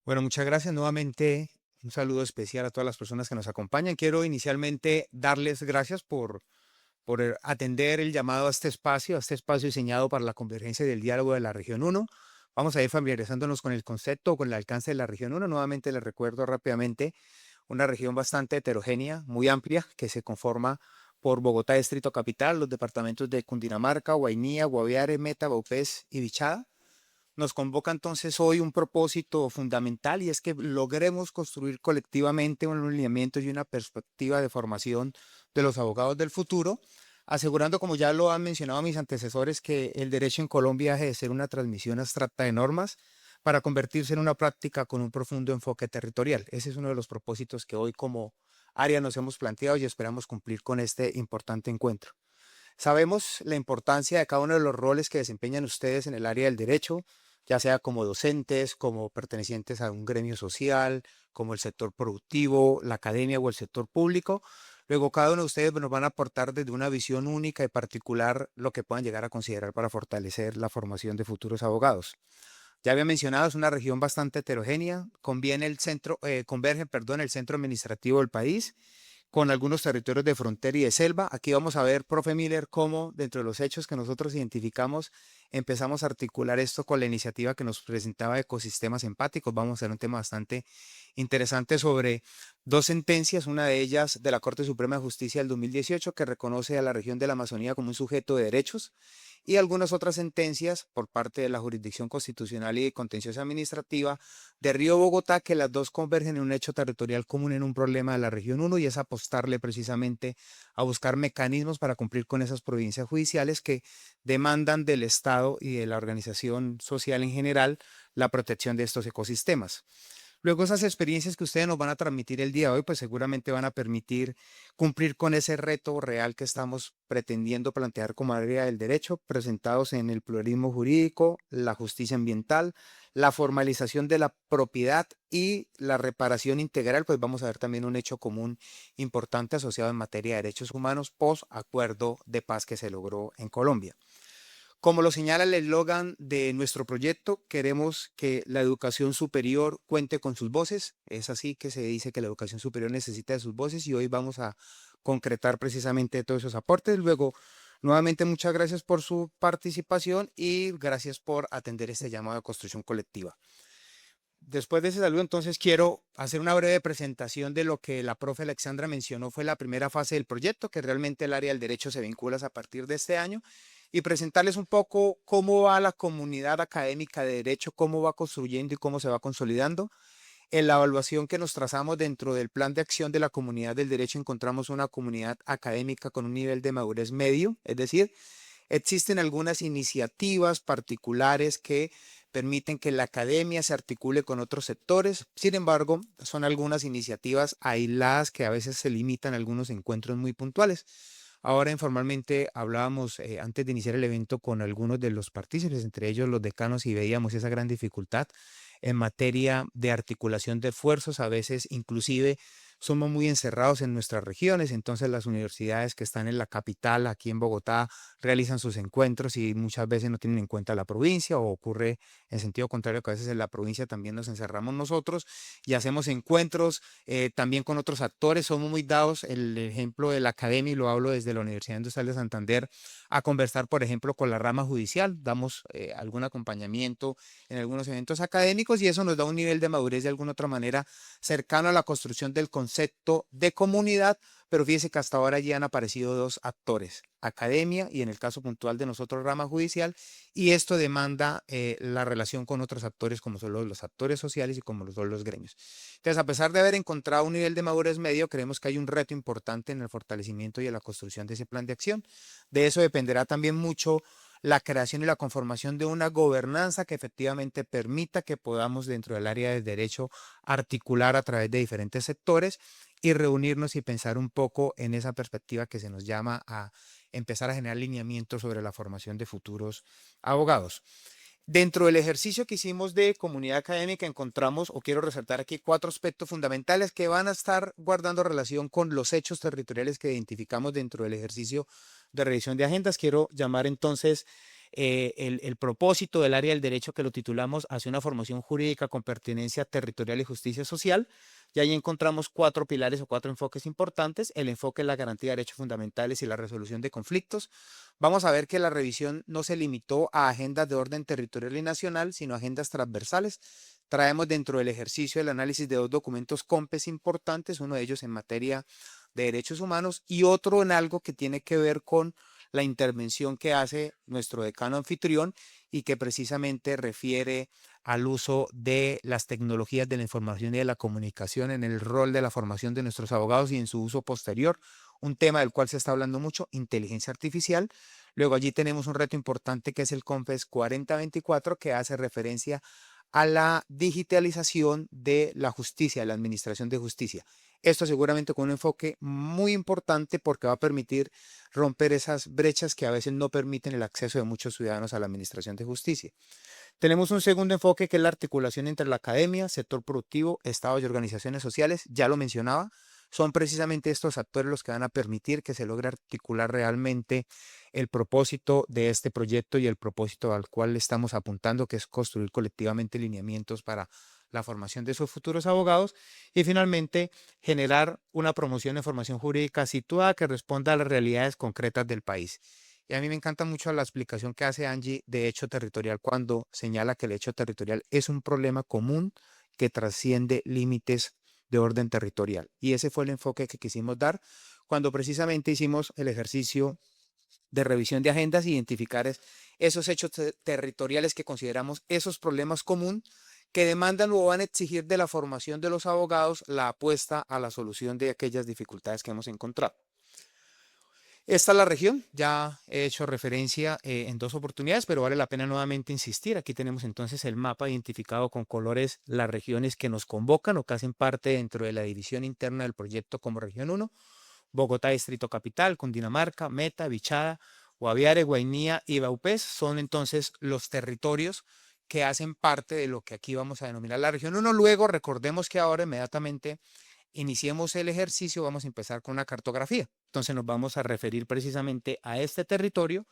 Bueno, muchas gracias nuevamente. Un saludo especial a todas las personas que nos acompañan. Quiero inicialmente darles gracias por atender el llamado a este espacio diseñado para la convergencia y el diálogo de la región uno. Vamos a ir familiarizándonos con el concepto, con el alcance de la región uno. Nuevamente les recuerdo rápidamente una región bastante heterogénea, muy amplia, que se conforma por Bogotá, Distrito Capital, los departamentos de Cundinamarca, Guainía, Guaviare, Meta, Vaupés y Bichada. Nos convoca entonces hoy un propósito fundamental y es que logremos construir colectivamente un lineamiento y una perspectiva de formación de los abogados del futuro, asegurando, como ya lo han mencionado mis antecesores, que el derecho en Colombia deje de ser una transmisión abstracta de normas para convertirse en una práctica con un profundo enfoque territorial. Ese es uno de los propósitos que hoy como área nos hemos planteado y esperamos cumplir con este importante encuentro. Sabemos la importancia de cada uno de los roles que desempeñan ustedes en el área del derecho, ya sea como docentes, como pertenecientes a un gremio social, como el sector productivo, la academia o el sector público. Luego, cada uno de ustedes nos van a aportar desde una visión única y particular lo que puedan llegar a considerar para fortalecer la formación de futuros abogados. Ya había mencionado, es una región bastante heterogénea, converge, perdón, el centro administrativo del país con algunos territorios de frontera y de selva. Aquí vamos a ver, profe Miller, cómo dentro de los hechos que nosotros identificamos, empezamos a articular esto con la iniciativa que nos presentaba Ecosistemas Empáticos. Vamos a hacer un tema bastante interesante sobre dos sentencias, una de ellas de la Corte Suprema de Justicia del 2018, que reconoce a la región de la Amazonía como un sujeto de derechos, y algunas otras sentencias por parte de la Jurisdicción Constitucional y Contenciosa Administrativa de Río Bogotá, que las dos convergen en un hecho territorial común en un problema de la región uno y es apostarle precisamente a buscar mecanismos para cumplir con esas provincias judiciales que demandan del Estado y de la organización social en general la protección de estos ecosistemas. Luego esas experiencias que ustedes nos van a transmitir el día de hoy, pues seguramente van a permitir cumplir con ese reto real que estamos pretendiendo plantear como área del derecho, presentados en el pluralismo jurídico, la justicia ambiental, la formalización de la propiedad y la reparación integral, pues vamos a ver también un hecho común importante asociado en materia de derechos humanos post acuerdo de paz que se logró en Colombia. Como lo señala el eslogan de nuestro proyecto, queremos que la educación superior cuente con sus voces. Es así que se dice que la educación superior necesita de sus voces y hoy vamos a concretar precisamente todos esos aportes. Luego, nuevamente muchas gracias por su participación y gracias por atender este llamado de construcción colectiva. Después de ese saludo, entonces quiero hacer una breve presentación de lo que la profe Alexandra mencionó fue la primera fase del proyecto, que realmente el área del derecho se vincula a partir de este año, y presentarles un poco cómo va la comunidad académica de derecho, cómo va construyendo y cómo se va consolidando. En la evaluación que nos trazamos dentro del plan de acción de la comunidad del derecho, encontramos una comunidad académica con un nivel de madurez medio, es decir, existen algunas iniciativas particulares que permiten que la academia se articule con otros sectores. Sin embargo, son algunas iniciativas aisladas que a veces se limitan a algunos encuentros muy puntuales. Ahora informalmente hablábamos antes de iniciar el evento con algunos de los partícipes, entre ellos los decanos, y veíamos esa gran dificultad en materia de articulación de esfuerzos. A veces inclusive somos muy encerrados en nuestras regiones, entonces las universidades que están en la capital, aquí en Bogotá, realizan sus encuentros y muchas veces no tienen en cuenta la provincia, o ocurre en sentido contrario, que a veces en la provincia también nos encerramos nosotros y hacemos encuentros también con otros actores. Somos muy dados, el ejemplo de la academia, y lo hablo desde la Universidad Industrial de Santander, a conversar, por ejemplo, con la rama judicial. Damos algún acompañamiento en algunos eventos académicos y eso nos da un nivel de madurez de alguna otra manera cercano a la construcción del concepto de comunidad. Pero fíjese que hasta ahora ya han aparecido dos actores, academia y en el caso puntual de nosotros rama judicial, y esto demanda la relación con otros actores como son los actores sociales y como son los gremios. Entonces, a pesar de haber encontrado un nivel de madurez medio, creemos que hay un reto importante en el fortalecimiento y en la construcción de ese plan de acción. De eso dependerá también mucho la creación y la conformación de una gobernanza que efectivamente permita que podamos dentro del área del derecho articular a través de diferentes sectores y reunirnos y pensar un poco en esa perspectiva que se nos llama a empezar a generar lineamientos sobre la formación de futuros abogados. Dentro del ejercicio que hicimos de comunidad académica encontramos, o quiero resaltar aquí, cuatro aspectos fundamentales que van a estar guardando relación con los hechos territoriales que identificamos dentro del ejercicio de revisión de agendas. Quiero llamar entonces el propósito del área del derecho que lo titulamos hacia una formación jurídica con pertinencia territorial y justicia social. Y ahí encontramos 4 pilares o 4 enfoques importantes. El enfoque es la garantía de derechos fundamentales y la resolución de conflictos. Vamos a ver que la revisión no se limitó a agendas de orden territorial y nacional, sino a agendas transversales. Traemos dentro del ejercicio el análisis de 2 documentos COMPES importantes, uno de ellos en materia de derechos humanos y otro en algo que tiene que ver con la intervención que hace nuestro decano anfitrión y que precisamente refiere al uso de las tecnologías de la información y de la comunicación en el rol de la formación de nuestros abogados y en su uso posterior, un tema del cual se está hablando mucho, inteligencia artificial. Luego allí tenemos un reto importante que es el COMPES 4024 que hace referencia a la digitalización de la justicia, de la administración de justicia. Esto seguramente con un enfoque muy importante porque va a permitir romper esas brechas que a veces no permiten el acceso de muchos ciudadanos a la administración de justicia. Tenemos un segundo enfoque que es la articulación entre la academia, sector productivo, estados y organizaciones sociales. Ya lo mencionaba, son precisamente estos actores los que van a permitir que se logre articular realmente el propósito de este proyecto y el propósito al cual le estamos apuntando, que es construir colectivamente lineamientos para la formación de esos futuros abogados y finalmente generar una promoción de formación jurídica situada que responda a las realidades concretas del país. Y a mí me encanta mucho la explicación que hace Angie de hecho territorial cuando señala que el hecho territorial es un problema común que trasciende límites de orden territorial. Y ese fue el enfoque que quisimos dar cuando precisamente hicimos el ejercicio de revisión de agendas, identificar esos hechos territoriales que consideramos esos problemas comunes que demandan o van a exigir de la formación de los abogados la apuesta a la solución de aquellas dificultades que hemos encontrado. Esta es la región, ya he hecho referencia en 2 oportunidades, pero vale la pena nuevamente insistir. Aquí tenemos entonces el mapa identificado con colores, las regiones que nos convocan o que hacen parte dentro de la división interna del proyecto como región 1. Bogotá, Distrito Capital, Cundinamarca, Meta, Bichada, Guaviare, Guainía y Vaupés son entonces los territorios que hacen parte de lo que aquí vamos a denominar la región 1. Luego, recordemos que ahora inmediatamente iniciemos el ejercicio, vamos a empezar con una cartografía. Entonces nos vamos a referir precisamente a este territorio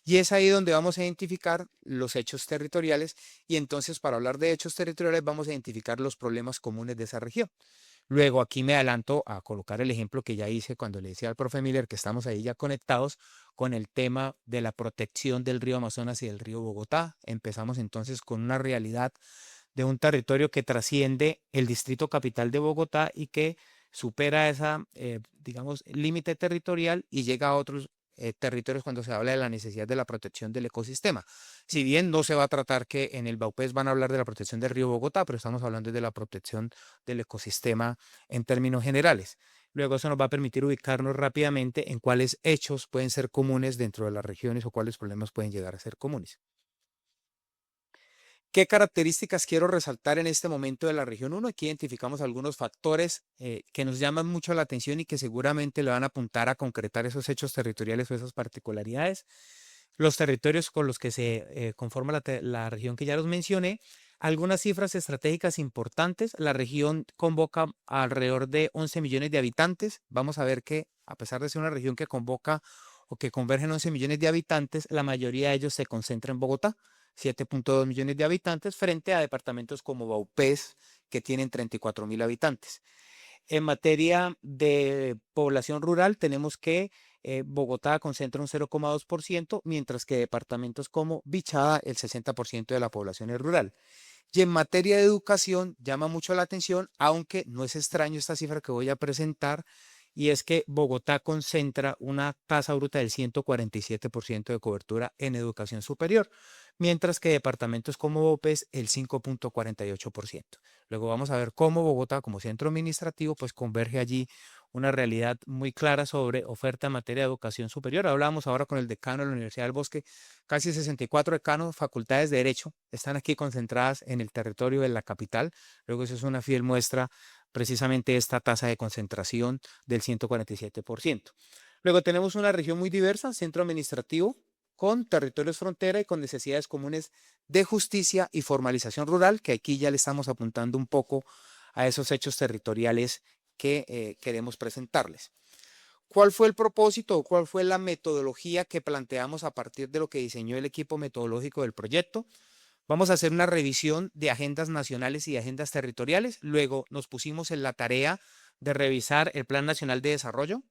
y es ahí donde vamos a identificar los hechos territoriales y entonces para hablar de hechos territoriales vamos a identificar los problemas comunes de esa región. Luego aquí me adelanto a colocar el ejemplo que ya hice cuando le decía al profe Miller que estamos ahí ya conectados con el tema de la protección del río Amazonas y del río Bogotá. Empezamos entonces con una realidad de un territorio que trasciende el distrito capital de Bogotá y que supera esa, digamos, límite territorial y llega a otros territorios cuando se habla de la necesidad de la protección del ecosistema. Si bien no se va a tratar que en el Baupés van a hablar de la protección del río Bogotá, pero estamos hablando de la protección del ecosistema en términos generales. Luego eso nos va a permitir ubicarnos rápidamente en cuáles hechos pueden ser comunes dentro de las regiones o cuáles problemas pueden llegar a ser comunes. ¿Qué características quiero resaltar en este momento de la región 1? Aquí identificamos algunos factores que nos llaman mucho la atención y que seguramente le van a apuntar a concretar esos hechos territoriales o esas particularidades. Los territorios con los que se conforma la región que ya los mencioné. Algunas cifras estratégicas importantes. La región convoca a alrededor de 11 millones de habitantes. Vamos a ver que a pesar de ser una región que convoca o que convergen 11 millones de habitantes, la mayoría de ellos se concentra en Bogotá. 7.2 millones de habitantes frente a departamentos como Vaupés, que tienen 34.000 habitantes. En materia de población rural, tenemos que Bogotá concentra un 0,2%, mientras que departamentos como Bichada, el 60% de la población es rural. Y en materia de educación, llama mucho la atención, aunque no es extraño esta cifra que voy a presentar, y es que Bogotá concentra una tasa bruta del 147% de cobertura en educación superior, mientras que departamentos como Bopes el 5,48%. Luego vamos a ver cómo Bogotá como centro administrativo pues converge allí una realidad muy clara sobre oferta en materia de educación superior. Hablamos ahora con el decano de la Universidad del Bosque, casi 64 decanos, facultades de Derecho, están aquí concentradas en el territorio de la capital. Luego eso es una fiel muestra precisamente esta tasa de concentración del 147%. Luego tenemos una región muy diversa, centro administrativo, con territorios frontera y con necesidades comunes de justicia y formalización rural, que aquí ya le estamos apuntando un poco a esos hechos territoriales que queremos presentarles. ¿Cuál fue el propósito o cuál fue la metodología que planteamos a partir de lo que diseñó el equipo metodológico del proyecto? Vamos a hacer una revisión de agendas nacionales y agendas territoriales. Luego nos pusimos en la tarea de revisar el Plan Nacional de Desarrollo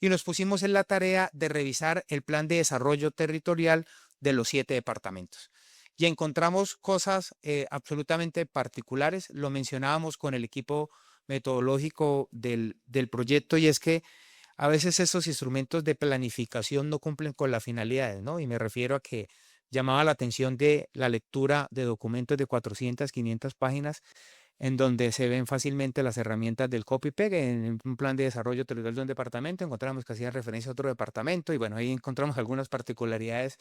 y nos pusimos en la tarea de revisar el Plan de Desarrollo Territorial de los 7 departamentos. Y encontramos cosas absolutamente particulares. Lo mencionábamos con el equipo metodológico del proyecto, y es que a veces esos instrumentos de planificación no cumplen con las finalidades, ¿no? Y me refiero a que llamaba la atención de la lectura de documentos de 400, 500 páginas en donde se ven fácilmente las herramientas del copy-paste. En un plan de desarrollo territorial de un departamento encontramos que hacía referencia a otro departamento y bueno, ahí encontramos algunas particularidades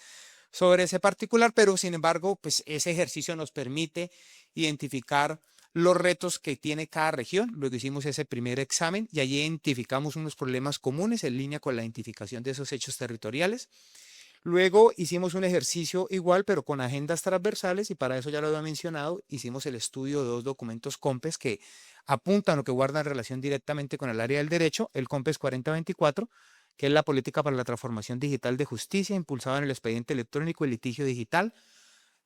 sobre ese particular, pero sin embargo, pues ese ejercicio nos permite identificar los retos que tiene cada región. Luego hicimos ese primer examen y allí identificamos unos problemas comunes en línea con la identificación de esos hechos territoriales. Luego hicimos un ejercicio igual, pero con agendas transversales, y para eso ya lo había mencionado, hicimos el estudio de 2 documentos COMPES que apuntan o que guardan relación directamente con el área del derecho: el COMPES 4024, que es la política para la transformación digital de justicia, impulsada en el expediente electrónico y litigio digital.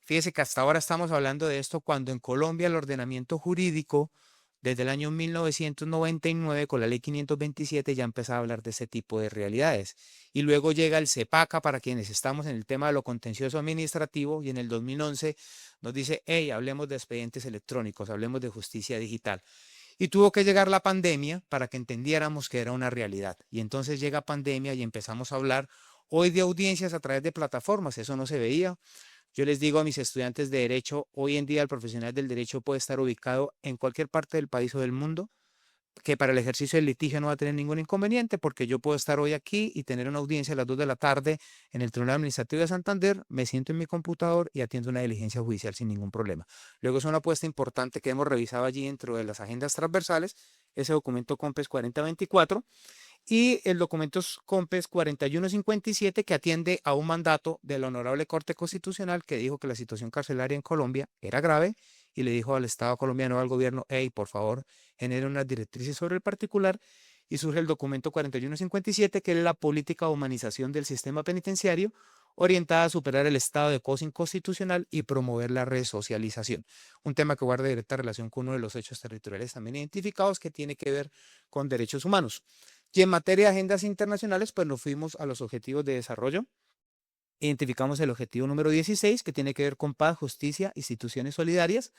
Fíjese que hasta ahora estamos hablando de esto cuando en Colombia el ordenamiento jurídico desde el año 1999 con la ley 527 ya empezaba a hablar de ese tipo de realidades. Y luego llega el CEPACA para quienes estamos en el tema de lo contencioso administrativo, y en el 2011 nos dice: hey, hablemos de expedientes electrónicos, hablemos de justicia digital. Y tuvo que llegar la pandemia para que entendiéramos que era una realidad. Y entonces llega pandemia y empezamos a hablar hoy de audiencias a través de plataformas. Eso no se veía. Yo les digo a mis estudiantes de derecho: hoy en día el profesional del derecho puede estar ubicado en cualquier parte del país o del mundo, que para el ejercicio del litigio no va a tener ningún inconveniente, porque yo puedo estar hoy aquí y tener una audiencia a las 2 de la tarde en el Tribunal Administrativo de Santander, me siento en mi computador y atiendo una diligencia judicial sin ningún problema. Luego es una apuesta importante que hemos revisado allí dentro de las agendas transversales, ese documento COMPES 4024, y el documento COMPES 4157, que atiende a un mandato de la Honorable Corte Constitucional que dijo que la situación carcelaria en Colombia era grave y le dijo al Estado colombiano, al gobierno: hey, por favor, genere unas directrices sobre el particular. Y surge el documento 4157, que es la política de humanización del sistema penitenciario, orientada a superar el estado de cosa inconstitucional y promover la resocialización. Un tema que guarda directa relación con uno de los hechos territoriales también identificados, que tiene que ver con derechos humanos. Y en materia de agendas internacionales, pues nos fuimos a los objetivos de desarrollo. Identificamos el objetivo número 16, que tiene que ver con paz, justicia, instituciones solidarias.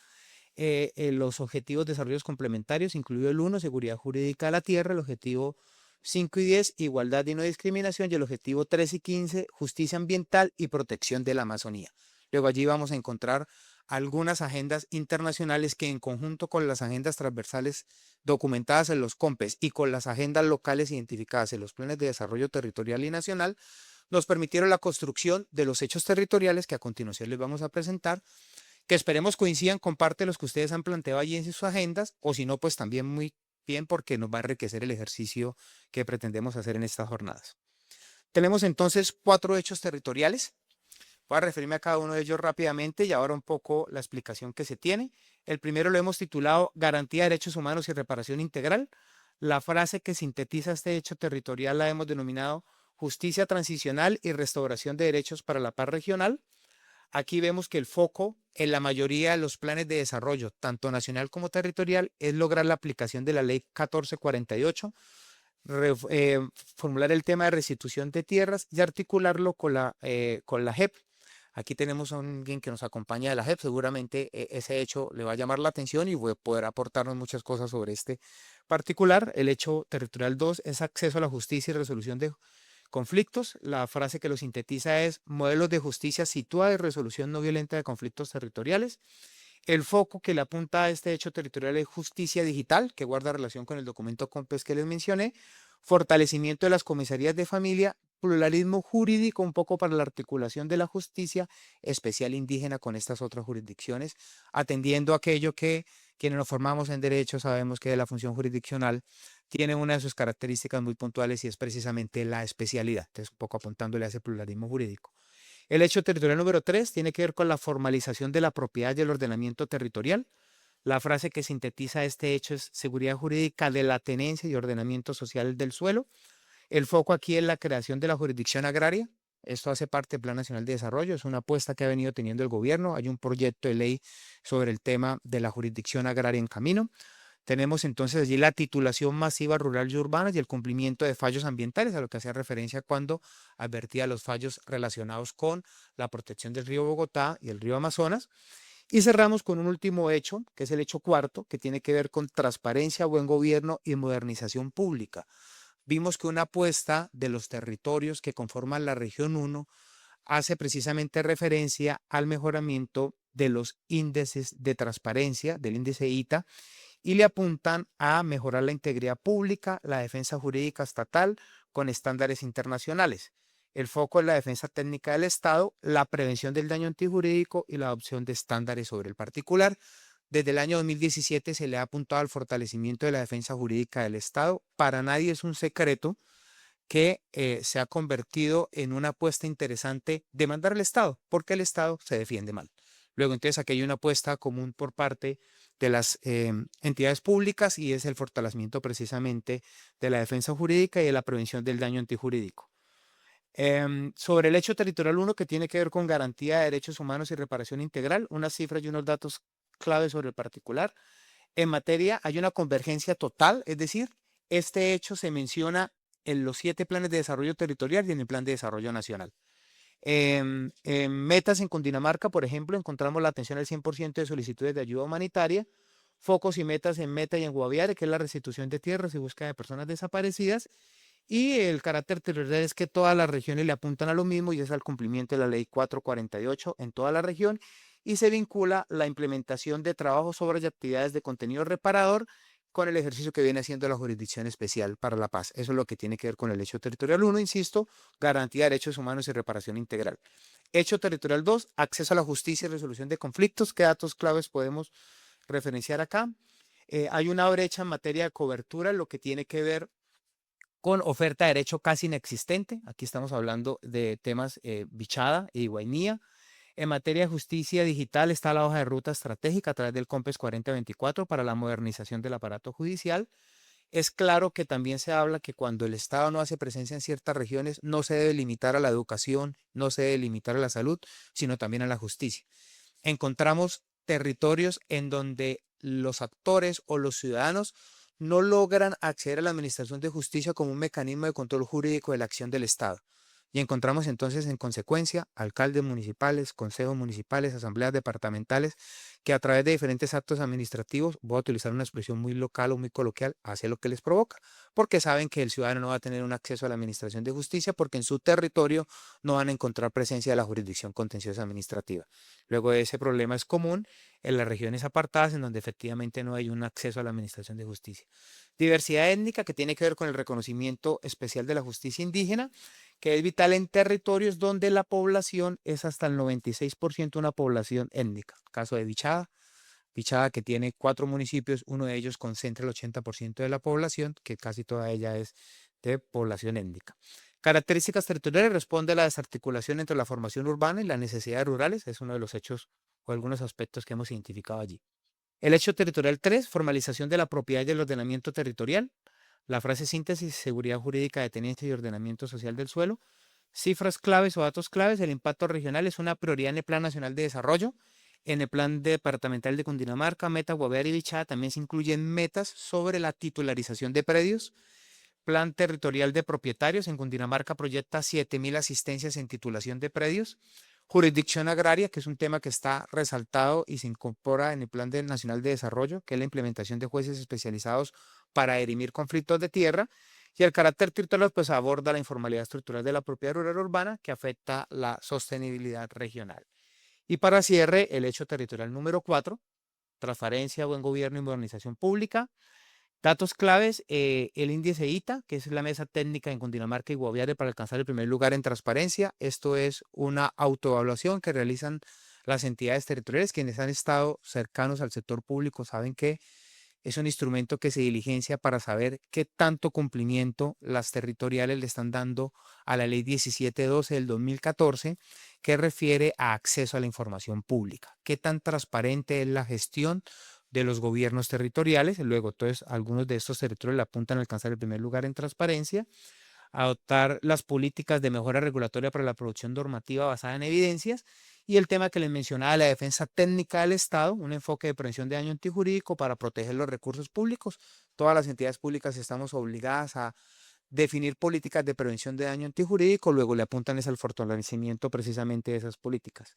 Los objetivos de desarrollo complementarios, incluido el 1, seguridad jurídica de la tierra; el objetivo 5 y 10, igualdad y no discriminación; y el objetivo 3 y 15, justicia ambiental y protección de la Amazonía. Luego allí vamos a encontrar algunas agendas internacionales que, en conjunto con las agendas transversales documentadas en los COMPES y con las agendas locales identificadas en los planes de desarrollo territorial y nacional, nos permitieron la construcción de los hechos territoriales que a continuación les vamos a presentar, que esperemos coincidan con parte de los que ustedes han planteado allí en sus agendas, o si no, pues también muy bien, porque nos va a enriquecer el ejercicio que pretendemos hacer en estas jornadas. Tenemos entonces 4 hechos territoriales. Voy a referirme a cada uno de ellos rápidamente y ahora un poco la explicación que se tiene. El primero lo hemos titulado Garantía de Derechos Humanos y Reparación Integral. La frase que sintetiza este hecho territorial la hemos denominado Justicia Transicional y Restauración de Derechos para la Paz Regional. Aquí vemos que el foco en la mayoría de los planes de desarrollo, tanto nacional como territorial, es lograr la aplicación de la Ley 1448, formular el tema de restitución de tierras y articularlo con la JEP. Aquí tenemos a alguien que nos acompaña de la JEP, seguramente ese hecho le va a llamar la atención y voy a poder aportarnos muchas cosas sobre este particular. El hecho territorial 2 es acceso a la justicia y resolución de conflictos. La frase que lo sintetiza es modelos de justicia situada y resolución no violenta de conflictos territoriales. El foco que le apunta a este hecho territorial es justicia digital, que guarda relación con el documento COMPES que les mencioné, fortalecimiento de las comisarías de familia, pluralismo jurídico un poco para la articulación de la justicia especial indígena con estas otras jurisdicciones, atendiendo aquello que quienes nos formamos en derecho sabemos que de la función jurisdiccional tiene una de sus características muy puntuales y es precisamente la especialidad. Entonces, un poco apuntándole a ese pluralismo jurídico. El hecho territorial número 3 tiene que ver con la formalización de la propiedad y el ordenamiento territorial. La frase que sintetiza este hecho es seguridad jurídica de la tenencia y ordenamiento social del suelo. El foco aquí es la creación de la jurisdicción agraria. Esto hace parte del Plan Nacional de Desarrollo, es una apuesta que ha venido teniendo el gobierno. Hay un proyecto de ley sobre el tema de la jurisdicción agraria en camino. Tenemos entonces allí la titulación masiva rural y urbana y el cumplimiento de fallos ambientales, a lo que hacía referencia cuando advertía los fallos relacionados con la protección del río Bogotá y el río Amazonas. Y cerramos con un último hecho, que es el hecho cuarto, que tiene que ver con transparencia, buen gobierno y modernización pública. Vimos que una apuesta de los territorios que conforman la región 1 hace precisamente referencia al mejoramiento de los índices de transparencia, del índice ITA, y le apuntan a mejorar la integridad pública, la defensa jurídica estatal con estándares internacionales. El foco es la defensa técnica del Estado, la prevención del daño antijurídico y la adopción de estándares sobre el particular. Desde el año 2017 se le ha apuntado al fortalecimiento de la defensa jurídica del Estado. Para nadie es un secreto que se ha convertido en una apuesta interesante demandar al Estado, porque el Estado se defiende mal. Luego, entonces, aquí hay una apuesta común por parte de las entidades públicas y es el fortalecimiento precisamente de la defensa jurídica y de la prevención del daño antijurídico. Sobre el hecho territorial 1, que tiene que ver con garantía de derechos humanos y reparación integral, unas cifras y unos datos clave sobre el particular. En materia hay una convergencia total, es decir, este hecho se menciona en los 7 planes de desarrollo territorial y en el plan de desarrollo nacional. En metas en Cundinamarca, por ejemplo, encontramos la atención al 100% de solicitudes de ayuda humanitaria, focos y metas en Meta y en Guaviare, que es la restitución de tierras y búsqueda de personas desaparecidas, y el carácter territorial es que todas las regiones le apuntan a lo mismo y es al cumplimiento de la ley 448 en toda la región y se vincula la implementación de trabajos, obras y actividades de contenido reparador con el ejercicio que viene haciendo la Jurisdicción Especial para la Paz. Eso es lo que tiene que ver con el hecho territorial 1, insisto, garantía de derechos humanos y reparación integral. Hecho territorial 2, acceso a la justicia y resolución de conflictos. ¿Qué datos claves podemos referenciar acá? Hay una brecha en materia de cobertura, lo que tiene que ver con oferta de derecho casi inexistente. Aquí estamos hablando de temas Bichada y Guainía. En materia de justicia digital está la hoja de ruta estratégica a través del COMPES 4024 para la modernización del aparato judicial. Es claro que también se habla que cuando el Estado no hace presencia en ciertas regiones, no se debe limitar a la educación, no se debe limitar a la salud, sino también a la justicia. Encontramos territorios en donde los actores o los ciudadanos no logran acceder a la administración de justicia como un mecanismo de control jurídico de la acción del Estado. Y encontramos entonces, en consecuencia, alcaldes municipales, consejos municipales, asambleas departamentales, que a través de diferentes actos administrativos, voy a utilizar una expresión muy local o muy coloquial, hace lo que les provoca, porque saben que el ciudadano no va a tener un acceso a la administración de justicia porque en su territorio no van a encontrar presencia de la jurisdicción contenciosa administrativa. Luego ese problema es común en las regiones apartadas en donde efectivamente no hay un acceso a la administración de justicia. Diversidad étnica, que tiene que ver con el reconocimiento especial de la justicia indígena, que es vital en territorios donde la población es hasta el 96% una población étnica. Caso de Bichada, Bichada que tiene 4 municipios, uno de ellos concentra el 80% de la población, que casi toda ella es de población étnica. Características territoriales, responde a la desarticulación entre la formación urbana y las necesidades rurales, es uno de los hechos o algunos aspectos que hemos identificado allí. El hecho territorial 3, formalización de la propiedad y del ordenamiento territorial. La frase síntesis, seguridad jurídica de tenencia y ordenamiento social del suelo. Cifras claves o datos claves, el impacto regional es una prioridad en el Plan Nacional de Desarrollo. En el Plan Departamental de Cundinamarca, Meta, Guaviare y Bichada también se incluyen metas sobre la titularización de predios. Plan Territorial de Propietarios, en Cundinamarca proyecta 7.000 asistencias en titulación de predios. Jurisdicción agraria, que es un tema que está resaltado y se incorpora en el Plan Nacional de Desarrollo, que es la implementación de jueces especializados para dirimir conflictos de tierra. Y el carácter territorial pues aborda la informalidad estructural de la propiedad rural urbana que afecta la sostenibilidad regional. Y para cierre, el hecho territorial número 4, transparencia, buen gobierno y modernización pública. Datos claves, el índice ITA, que es la mesa técnica en Cundinamarca y Guaviare para alcanzar el primer lugar en transparencia. Esto es una autoevaluación que realizan las entidades territoriales. Quienes han estado cercanos al sector público saben que es un instrumento que se diligencia para saber qué tanto cumplimiento las territoriales le están dando a la ley 1712 del 2014, que refiere a acceso a la información pública. Qué tan transparente es la gestión de los gobiernos territoriales. Luego, entonces, algunos de estos territorios le apuntan a alcanzar el primer lugar en transparencia. adoptar las políticas de mejora regulatoria para la producción normativa basada en evidencias, y el tema que les mencionaba, la defensa técnica del Estado, un enfoque de prevención de daño antijurídico para proteger los recursos públicos. Todas las entidades públicas estamos obligadas a definir políticas de prevención de daño antijurídico, luego le apuntan es al fortalecimiento precisamente de esas políticas.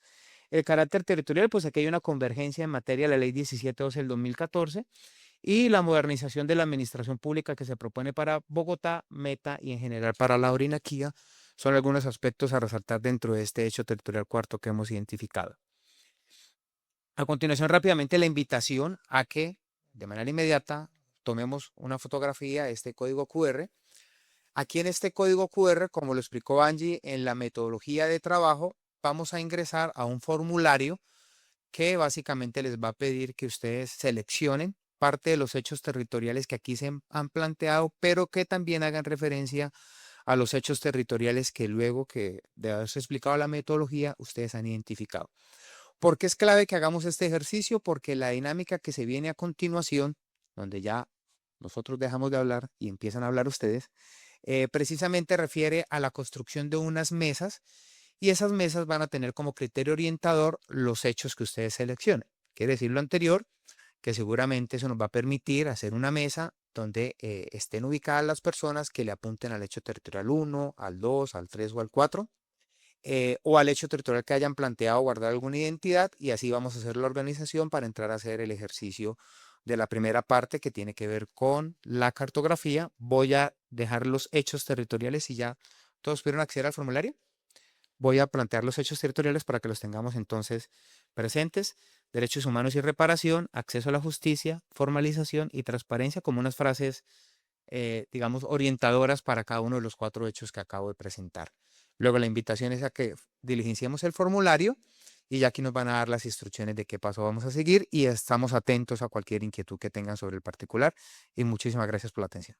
El carácter territorial, pues aquí hay una convergencia en materia de la Ley 1712 del 2014 y la modernización de la administración pública que se propone para Bogotá, Meta y en general para la Orinoquía son algunos aspectos a resaltar dentro de este hecho territorial cuarto que hemos identificado. A continuación, rápidamente la invitación a que de manera inmediata tomemos una fotografía de este código QR. Aquí en este código QR, como lo explicó Angie, en la metodología de trabajo, vamos a ingresar a un formulario que básicamente les va a pedir que ustedes seleccionen parte de los hechos territoriales que aquí se han planteado, pero que también hagan referencia a los hechos territoriales que luego que de haberse explicado la metodología, ustedes han identificado. ¿Por qué es clave que hagamos este ejercicio? Porque la dinámica que se viene a continuación, donde ya nosotros dejamos de hablar y empiezan a hablar ustedes, precisamente refiere a la construcción de unas mesas y esas mesas van a tener como criterio orientador los hechos que ustedes seleccionen. Quiere decir lo anterior, que seguramente eso nos va a permitir hacer una mesa donde estén ubicadas las personas que le apunten al hecho territorial 1, al 2, al 3 o al 4, o al hecho territorial que hayan planteado guardar alguna identidad, y así vamos a hacer la organización para entrar a hacer el ejercicio de la primera parte que tiene que ver con la cartografía. Voy a dejar los hechos territoriales y ya todos pudieron acceder al formulario. Voy a plantear los hechos territoriales para que los tengamos entonces presentes. Derechos humanos y reparación, acceso a la justicia, formalización y transparencia como unas frases, digamos, orientadoras para cada uno de los 4 hechos que acabo de presentar. Luego la invitación es a que diligenciemos el formulario y ya aquí nos van a dar las instrucciones de qué paso vamos a seguir y estamos atentos a cualquier inquietud que tengan sobre el particular y muchísimas gracias por la atención.